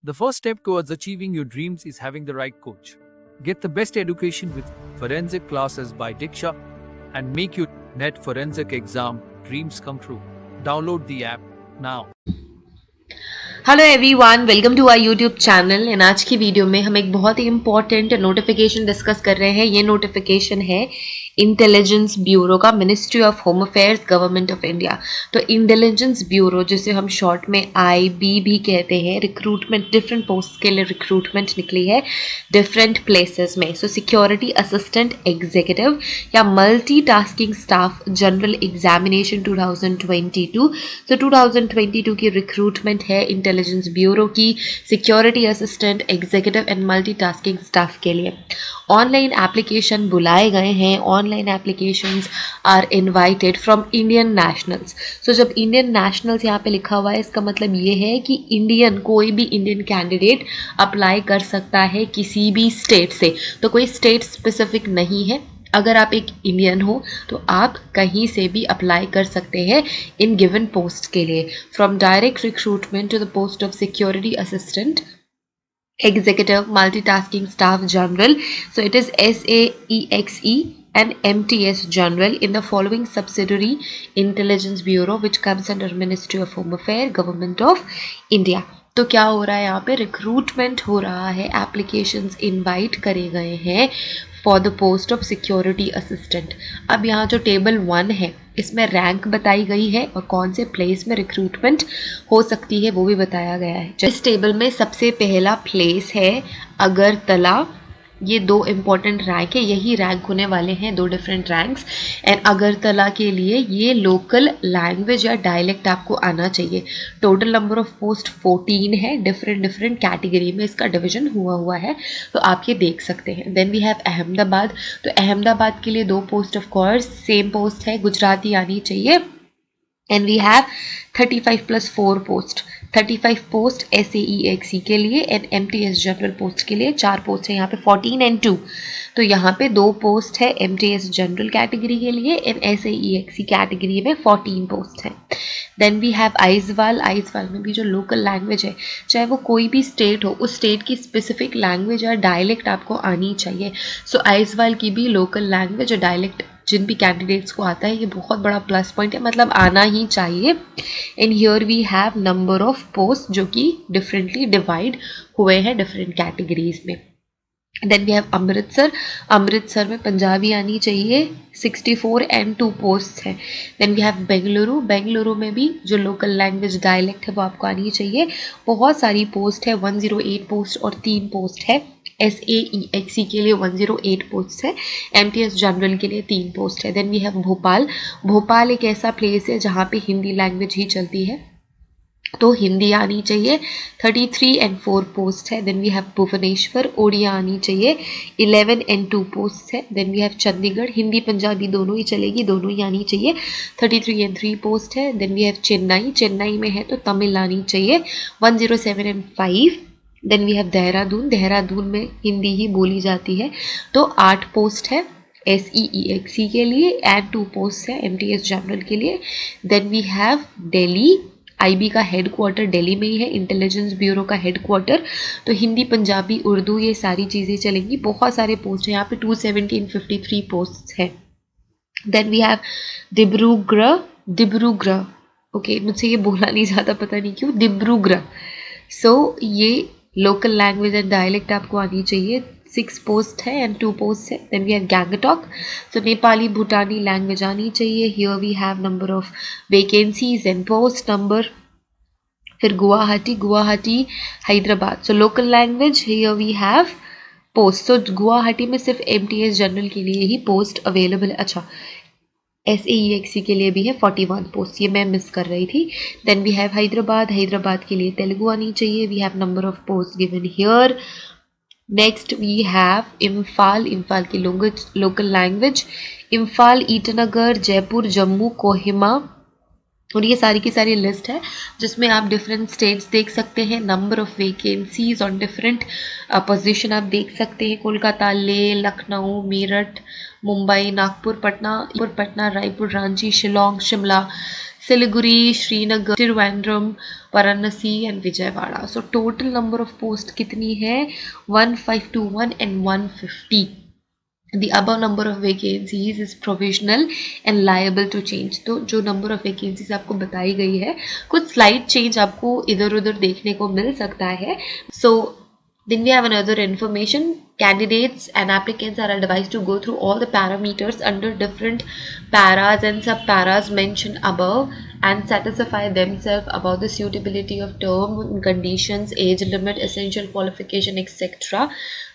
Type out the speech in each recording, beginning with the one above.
The first step towards achieving your dreams is having the right coach. Get the best education with forensic classes by Diksha and make your NET forensic exam dreams come true. Download the app now. Hello everyone, welcome to our YouTube channel. And आज की video में हम एक बहुत ही important notification discuss कर रहे हैं। ये नोटिफिकेशन है इंटेलिजेंस ब्यूरो का, ministry of home affairs, government of India. तो इंटेलिजेंस ब्यूरो, जिसे हम शॉर्ट में IB भी कहते हैं, रिक्रूटमेंट, डिफरेंट पोस्ट के लिए रिक्रूटमेंट निकली है डिफरेंट प्लेसेस में। सो सिक्योरिटी असिस्टेंट एग्जीक्यूटिव या मल्टीटास्किंग स्टाफ जनरल एग्जामिनेशन 2022। तो 2022 की रिक्रूटमेंट है इंटेलिजेंस ब्यूरो की security assistant executive and multitasking staff के लिए। ऑनलाइन एप्लीकेशन बुलाए गए हैं। Online applications are invited from Indian nationals. So जब इंडियन नेशनल्स यहाँ पे लिखा हुआ है, इसका मतलब ये है कि इंडियन, कोई भी इंडियन कैंडिडेट अप्लाई कर सकता है किसी भी स्टेट से। तो कोई स्टेट स्पेसिफिक नहीं है। अगर आप एक इंडियन हो तो आप कहीं से भी अप्लाई कर सकते हैं इन गिवन पोस्ट के लिए। From direct recruitment to the post of security assistant executive multitasking staff general, so it is SAEXE and MTS general in the following subsidiary intelligence bureau which comes under Ministry of Home Affairs, Government of India। तो क्या हो रहा है यहाँ पे? Recruitment हो रहा है, एप्लीकेशंस इनवाइट करे गए हैं for the post of security assistant. अब यहाँ जो टेबल 1 है, इसमें रैंक बताई गई है और कौन से प्लेस में रिक्रूटमेंट हो सकती है वो भी बताया गया है। इस टेबल में सबसे पहला प्लेस है अगरतला। ये 2 इम्पॉर्टेंट रैंक है, यही रैंक होने वाले हैं, 2 डिफरेंट रैंक्स। एंड अगरतला के लिए ये लोकल लैंग्वेज या डायलेक्ट आपको आना चाहिए। टोटल नंबर ऑफ पोस्ट 14 है, डिफरेंट कैटेगरी में इसका डिवीजन हुआ है, तो आप ये देख सकते हैं। Then we have Ahmedabad. तो अहमदाबाद के लिए 2 post of course, same post है, गुजराती आनी चाहिए। And we have 35 + 4 post, 35 post SAEXE के लिए एंड MTS जनरल पोस्ट के लिए 4 पोस्ट है। यहाँ पे 14 and 2, तो यहाँ पे 2 पोस्ट है MTS जनरल कैटेगरी के लिए एंड SAEXE कैटेगरी में 14 पोस्ट है। Then we have Aizawl. Aizawl में भी जो लोकल लैंग्वेज है, चाहे वो कोई भी स्टेट हो, उस स्टेट की स्पेसिफिक लैंग्वेज या डायलेक्ट आपको आनी चाहिए। सो आइजवाल की भी लोकल लैंग्वेज और डायलेक्ट जिन भी कैंडिडेट्स को आता है, ये बहुत बड़ा प्लस पॉइंट है, मतलब आना ही चाहिए। And here we have number of post जो कि डिफरेंटली डिवाइड हुए हैं डिफरेंट कैटेगरीज में। Then we have Amritsar. Amritsar में पंजाबी आनी चाहिए, 64 and 2 पोस्ट है। Then we have Bengaluru. Bengaluru में भी जो लोकल लैंग्वेज डायलेक्ट है वो आपको आनी चाहिए। बहुत सारी पोस्ट है, 108 पोस्ट और 3 पोस्ट है। SAEXE के लिए 108 पोस्ट है, MTS जनरल के लिए 3 पोस्ट है। Then we have Bhopal. Bhopal एक ऐसा प्लेस है जहाँ पे हिंदी लैंग्वेज ही चलती है, तो हिंदी आनी चाहिए, 33 and 4 पोस्ट है। Then we have Bhubaneswar. Odia आनी चाहिए, 11 and 2 पोस्ट है। Then we have Chandigarh. Hindi Punjabi दोनों ही चलेगी, दोनों ही आनी चाहिए, 33 and 3 पोस्ट है। Then we have Chennai. Chennai में है तो तमिल आनी चाहिए, 107 and 5। Then we have Dehradun. Dehradun में हिंदी ही बोली जाती है, तो 8 पोस्ट है SAEXE के लिए एंड 2 पोस्ट है MTS जनरल के लिए। Then we have Delhi. IB का हेडक्वार्टर दिल्ली में ही है, इंटेलिजेंस ब्यूरो का हेडक्वार्टर, तो हिंदी पंजाबी उर्दू ये सारी चीज़ें चलेंगी। बहुत सारे पोस्ट हैं यहाँ पे, 270 and 53 पोस्ट है। Then we have Dibrugarh. Dibrugarh, okay, मुझसे ये बोला नहीं जाता, पता नहीं क्यों, डिब्रूगढ़। सो ये लोकल लैंग्वेज एंड डायलेक्ट आपको आनी चाहिए, 6 पोस्ट है एंड 2 पोस्ट है। Then we have Gangtok. So Nepali Bhutani language आनी चाहिए। Here we have number of vacancies and post number. फिर Guwahati. Guwahati Hyderabad. So local language, here we have post. So Guwahati में सिर्फ MTS जनरल के लिए ही पोस्ट अवेलेबल है। अच्छा, SAEXE के लिए भी है 41 पोस्ट, ये मैं मिस कर रही थी। Then we have Hyderabad. Hyderabad के लिए तेलुगु आनी चाहिए। We have number of post given here. Next we have Imphal. Imphal की लोकल लैंग्वेज, इम्फाल, ईटानगर, जयपुर, जम्मू, कोहिमा, और ये सारी की सारी लिस्ट है जिसमें आप डिफरेंट स्टेट्स देख सकते हैं, number of vacancies on different position आप देख सकते हैं। Kolkata, Leh, Lucknow, Meerut, Mumbai, Nagpur, Patna, Raipur, Ranchi, Shillong, Shimla, Siliguri, Srinagar, Trivandrum, Varanasi and Vijayawada. So total number of posts कितनी है? 1521 and 150. The above number of vacancies is provisional and liable to change. तो जो number of vacancies आपको बताई गई है, कुछ slight change आपको इधर उधर देखने को मिल सकता है. So then we have another information. Candidates and applicants are advised to go through all the parameters under different paras and sub-paras mentioned above and satisfy themselves about the suitability of term, conditions, age limit, essential qualification, etc.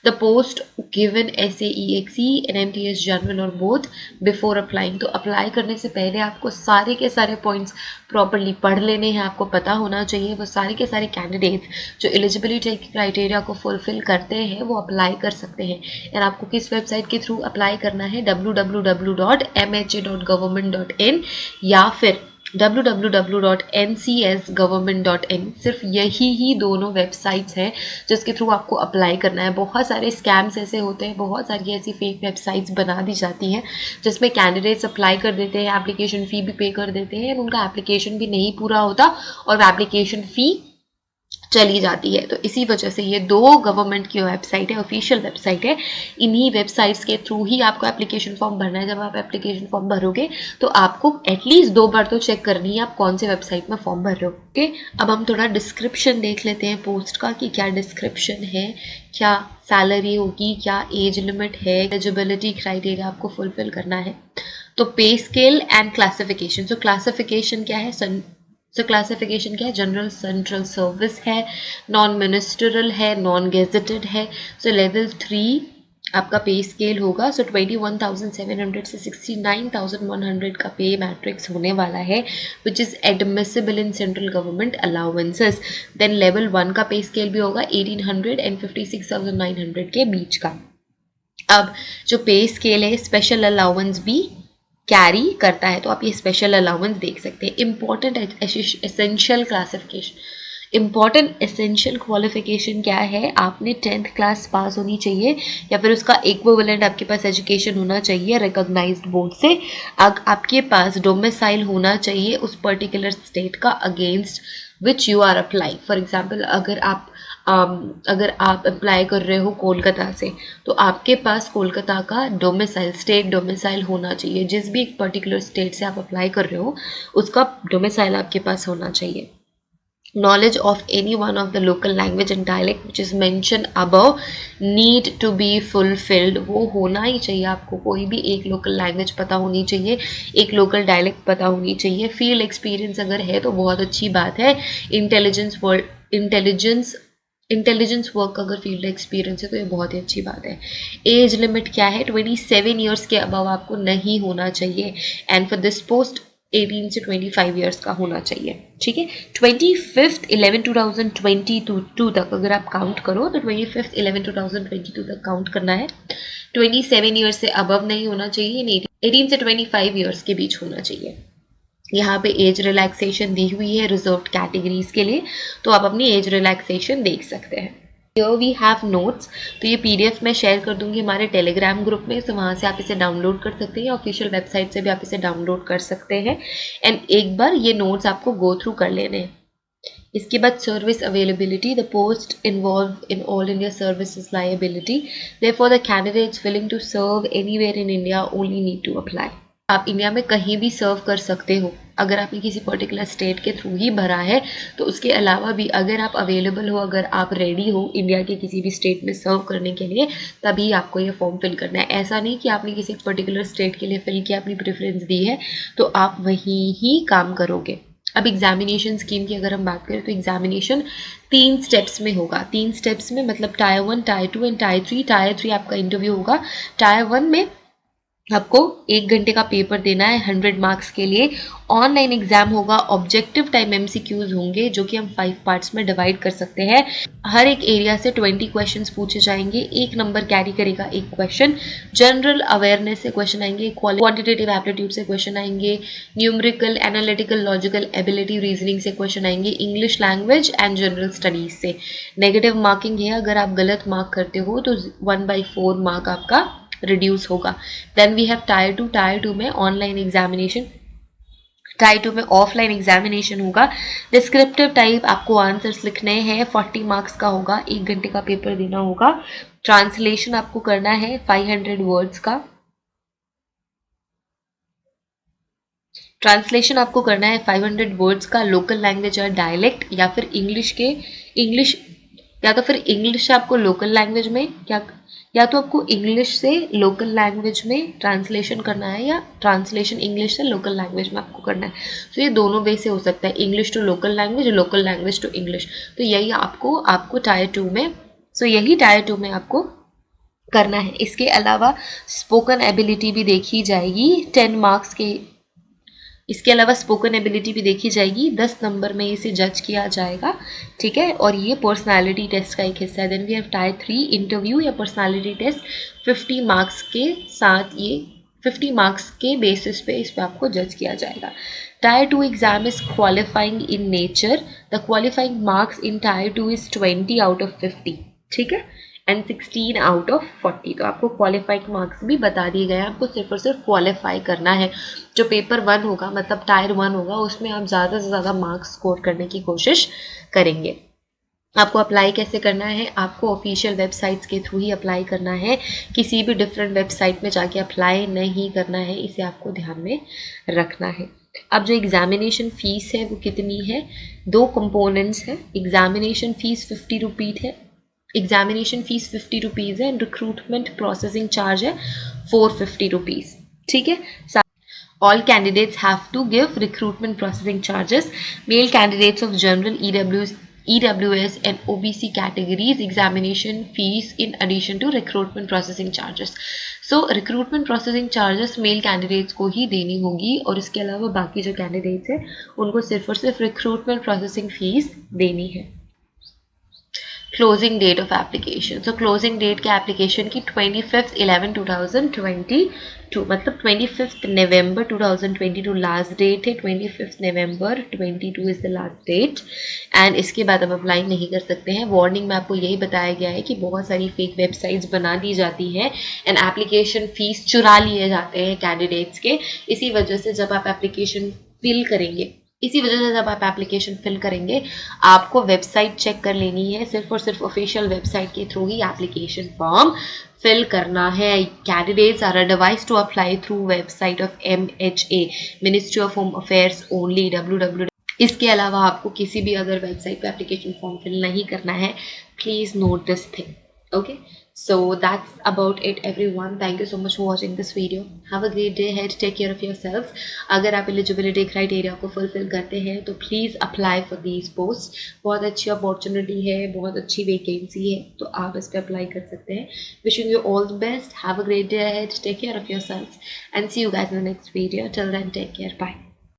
The post given SAEXE, NMTS General or both before applying. तो apply करने से पहले आपको सारे के सारे points properly पढ़ लेने हैं, आपको पता होना चाहिए वो सारे के सारे candidates जो eligibility criteria को fulfill करते हैं वो apply कर सकते हैं. और आपको किस वेबसाइट के थ्रू अप्लाई करना है? www.mha.government.in या फिर www.ncsgovernment.in. सिर्फ यही ही दोनों वेबसाइट्स हैं जिसके थ्रू आपको अप्लाई करना है. बहुत सारे स्कैम्स ऐसे होते हैं, बहुत सारी ऐसी फेक वेबसाइट्स बना दी जाती हैं जिसमें कैंडिडेट्स अप्लाई कर देते हैं, एप्लीकेशन फ़ी भी पे कर देते हैं, उनका एप्लीकेशन भी नहीं पूरा होता और एप्लीकेशन फ़ी चली जाती है. तो इसी वजह से ये दो गवर्नमेंट की वेबसाइट है, ऑफिशियल वेबसाइट है. इन्हीं वेबसाइट्स के थ्रू ही आपको एप्लीकेशन फॉर्म भरना है. जब आप एप्लीकेशन फॉर्म भरोगे तो आपको एटलीस्ट 2 बार तो चेक करनी है आप कौन से वेबसाइट में फॉर्म भर रहे हो. ओके, अब हम थोड़ा डिस्क्रिप्शन देख लेते हैं पोस्ट का कि क्या डिस्क्रिप्शन है, क्या सैलरी होगी, क्या एज लिमिट है, एलिजिबिलिटी क्राइटेरिया आपको फुलफिल करना है. तो पे scale and classification. So classification क्या है? क्लासिफिकेशन क्या है? जनरल, सेंट्रल सर्विस है, नॉन मिनिस्टरल है, नॉन गेजेटेड है. सो लेवल 3 आपका पे स्केल होगा. सो 21,700 से 69,100 का पे मैट्रिक्स होने वाला है which is admissible in central government allowances. Then level 1 का पे स्केल भी होगा 1800 एंड 56,900 के बीच का. अब जो पे स्केल है स्पेशल अलाउंस भी कैरी करता है, तो आप ये स्पेशल अलाउंस देख सकते हैं. Important essential classification, important essential qualification क्या है? आपने 10th क्लास पास होनी चाहिए या फिर उसका इक्विवेलेंट आपके पास एजुकेशन होना चाहिए रिकॉग्नाइज्ड बोर्ड से. आपके पास डोमिसाइल होना चाहिए उस पर्टिकुलर स्टेट का against which you are apply. For example अगर आप अप्लाई कर रहे हो कोलकाता से तो आपके पास कोलकाता का डोमिसाइल, स्टेट डोमिसाइल होना चाहिए. जिस भी एक पर्टिकुलर स्टेट से आप अप्लाई कर रहे हो उसका डोमिसाइल आपके पास होना चाहिए. Knowledge of any one of the local language and dialect which is mentioned above need to be fulfilled. वो होना ही चाहिए आपको. कोई भी एक लोकल लैंग्वेज पता होनी चाहिए, एक लोकल डायलेक्ट पता होनी चाहिए. फील्ड एक्सपीरियंस अगर है तो बहुत अच्छी बात है. इंटेलिजेंस वर्क अगर फील्ड एक्सपीरियंस है तो ये बहुत ही अच्छी बात है. एज लिमिट क्या है? 27 ईयर्स के अबव आपको नहीं होना चाहिए. एंड फॉर दिस पोस्ट 18 से 25 ईयर्स का होना चाहिए. ठीक है, 25/11/2022 तक अगर आप काउंट करो तो 25/11/2022 तक काउंट करना है. 27 ईयर्स से अबव नहीं होना चाहिए, 18 से 25 ईयर्स के बीच होना चाहिए. यहाँ पे एज रिलैक्सेशन दी हुई है रिजर्व्ड कैटेगरीज के लिए, तो आप अपनी एज रिलैक्सेशन देख सकते हैं. Here we have notes. तो ये PDF मैं शेयर कर दूंगी हमारे टेलीग्राम ग्रुप में, तो वहाँ से आप इसे डाउनलोड कर सकते हैं. ऑफिशियल वेबसाइट से भी आप इसे डाउनलोड कर सकते हैं. एंड एक बार ये नोट्स आपको गो थ्रू कर लेने हैं. इसके बाद service availability. The post involve in all India services liability. Therefore the candidates willing to serve anywhere in India only need to apply. आप इंडिया में कहीं भी सर्व कर सकते हो अगर आपने किसी पर्टिकुलर स्टेट के थ्रू ही भरा है. तो उसके अलावा भी अगर आप अवेलेबल हो, अगर आप रेडी हो इंडिया के किसी भी स्टेट में सर्व करने के लिए, तभी आपको ये फॉर्म फिल करना है. ऐसा नहीं कि आपने किसी पर्टिकुलर स्टेट के लिए फिल किया, अपनी प्रेफरेंस दी है तो आप वहीं ही काम करोगे. अब एग्जामिनेशन स्कीम की अगर हम बात करें तो एग्जामिनेशन 3 स्टेप्स में होगा. 3 स्टेप्स में मतलब tyre 1, tyre 2 and tyre 3. Tyre 3 आपका इंटरव्यू होगा. टायर 1 में आपको 1 घंटे का पेपर देना है 100 मार्क्स के लिए. ऑनलाइन एग्जाम होगा. ऑब्जेक्टिव टाइम MCQs होंगे जो कि हम 5 पार्ट्स में डिवाइड कर सकते हैं. हर एक एरिया से 20 क्वेश्चंस पूछे जाएंगे. 1 नंबर कैरी करेगा 1 क्वेश्चन. जनरल अवेयरनेस से क्वेश्चन आएंगे, क्वांटिटेटिव एप्टीट्यूड से क्वेश्चन आएंगे, numerical, analytical, logical ability, reasoning से क्वेश्चन आएंगे, English language and general studies से. नेगेटिव मार्किंग है, अगर आप गलत मार्क करते हो तो 1/4 मार्क आपका रिड्यूस होगा. Then we have tier 2. Tier 2 में ऑनलाइन एग्जामिनेशन टायर 2 में ऑफलाइन एग्जामिनेशन होगा। डिस्क्रिप्टिव टाइप आपको आंसर्स लिखने हैं, 40 मार्क्स का होगा, 1 घंटे का पेपर देना होगा। ट्रांसलेशन आपको करना है 500 वर्ड्स का। ट्रांसलेशन आपको करना है 500 वर्ड्स का, लोकल लैंग्वेज या डायलेक्ट, या फिर इंग्लिश या तो फिर इंग्लिश से आपको लोकल लैंग्वेज में, या तो आपको इंग्लिश से लोकल लैंग्वेज में ट्रांसलेशन करना है, या ट्रांसलेशन इंग्लिश से लोकल लैंग्वेज में आपको करना है। तो ये दोनों वे से हो सकता है, English to local language to English. तो यही आपको टायर 2 में, यही टायर 2 में आपको करना है। इसके अलावा स्पोकन एबिलिटी भी देखी जाएगी 10 मार्क्स के। इसके अलावा स्पोकन एबिलिटी भी देखी जाएगी, 10 नंबर में इसे जज किया जाएगा, ठीक है। और ये पर्सनालिटी टेस्ट का एक हिस्सा है। Then we have tier 3 interview या पर्सनालिटी टेस्ट, 50 मार्क्स के साथ, ये 50 मार्क्स के बेसिस पे इस पे आपको जज किया जाएगा। Tyre 2 exam is qualifying in nature, the qualifying marks in tyre 2 is 20 out of 50, ठीक है, एंड 16 आउट ऑफ 40। तो आपको क्वालिफाइंग मार्क्स भी बता दिए गए हैं, आपको सिर्फ और सिर्फ क्वालिफाई करना है। जो पेपर 1 होगा, मतलब टायर 1 होगा, उसमें आप ज़्यादा से ज़्यादा मार्क्स स्कोर करने की कोशिश करेंगे। आपको अप्लाई कैसे करना है? आपको ऑफिशियल वेबसाइट्स के थ्रू ही अप्लाई करना है, किसी भी डिफरेंट वेबसाइट में जाके अप्लाई नहीं करना है, इसे आपको ध्यान में रखना है। अब जो एग्जामिनेशन फीस है वो कितनी है? 2 कंपोनेंट्स है। एग्जामिनेशन फीस 50 रुपीज़ है, एग्जामिनेशन फीस 50 रुपीज़ है, एंड रिक्रूटमेंट प्रोसेसिंग चार्ज है 450 रुपीज़, ठीक है। All candidates have to give recruitment processing charges. Male candidates of general EWS and OBC categories examination fees in addition to recruitment processing charges. So recruitment processing charges male candidates को ही देनी होगी, और इसके अलावा बाकी जो candidates हैं उनको सिर्फ और सिर्फ recruitment processing fees देनी है। क्लोजिंग डेट ऑफ एप्लीकेशन, तो क्लोजिंग डेट के एप्लीकेशन की 25/11/2022, मतलब 25 नवंबर 2022 लास्ट डेट है। 25 November 22 is the last date, and इसके बाद आप अप्लाई नहीं कर सकते हैं। वार्निंग में आपको यही बताया गया है कि बहुत सारी फेक वेबसाइट्स बना दी जाती हैं एंड एप्लीकेशन फीस चुरा लिए जाते हैं कैंडिडेट्स के। इसी वजह से जब आप एप्लीकेशन फिल करेंगे, जब आप एप्लीकेशन फिल करेंगे, आपको वेबसाइट चेक कर लेनी है। सिर्फ और सिर्फ ऑफिशियल वेबसाइट के थ्रू ही एप्लीकेशन फॉर्म फिल करना है। Candidates are advised to apply through website of MHA, ministry of home affairs only, www। इसके अलावा आपको किसी भी अदर वेबसाइट पे एप्लीकेशन फॉर्म फिल नहीं करना है। Please note this thing, okay? So that's about it everyone. Thank you so much for watching this video. Have a great day ahead. Take care of yourselves. अगर आप eligibility criteria को fulfill करते हैं तो please apply for these posts. बहुत अच्छी opportunity है, बहुत अच्छी vacancy है, तो आप इस पे apply कर सकते हैं। Wishing you all the best. Have a great day ahead. Take care of yourselves and see you guys in the next video. Till then, take care. Bye.